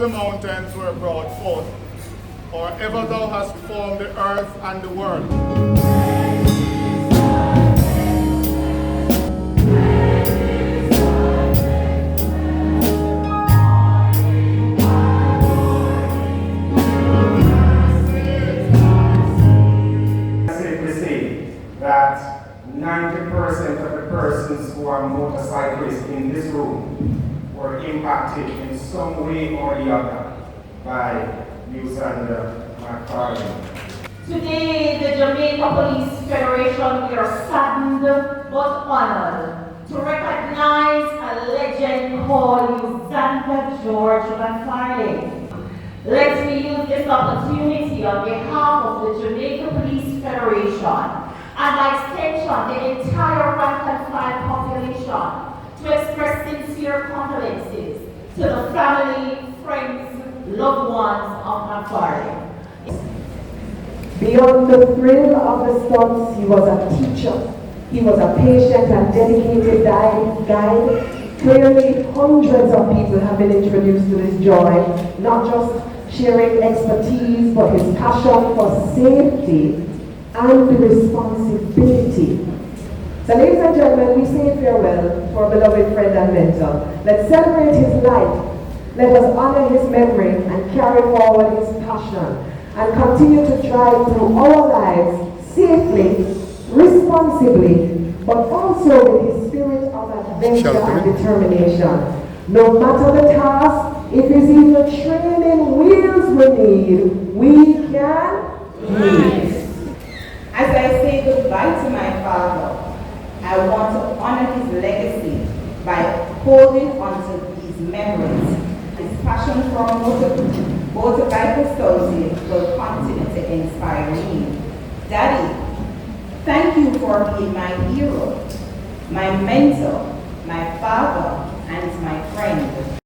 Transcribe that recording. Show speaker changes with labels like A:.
A: the mountains were brought forth, or ever thou hast formed the earth and the world.
B: That 90% of the persons who are motorcyclists in this room were impacted in some way or the other by Uzander McFarlene.
C: Today, the Jamaica Police Federation, we are saddened but honored to recognize a legend called Uzander George McFarlene. Let me use this opportunity on behalf of the Jamaica Police Federation and by extension the entire rank and file population to express sincere condolences to the family, friends, loved ones of McFarlane.
D: Beyond the thrill of the stunts, he was a teacher. He was a patient and dedicated guide. Clearly, hundreds of people have been introduced to this joy, not just sharing expertise, but his passion for safety and responsibility. So ladies and gentlemen, we say farewell to our beloved friend and mentor. Let's celebrate his life. Let us honor his memory and carry forward his passion and continue to drive through our lives safely, responsibly, but also with his spirit of adventure and determination. No matter the task, if it's even training wheels we need, we can lead.
E: As I say goodbye to my father, I want to honor his legacy by holding on to these memories. His passion for motorbike study will continue to inspire me. Daddy, thank you for being my hero, my mentor, my father, and my friend.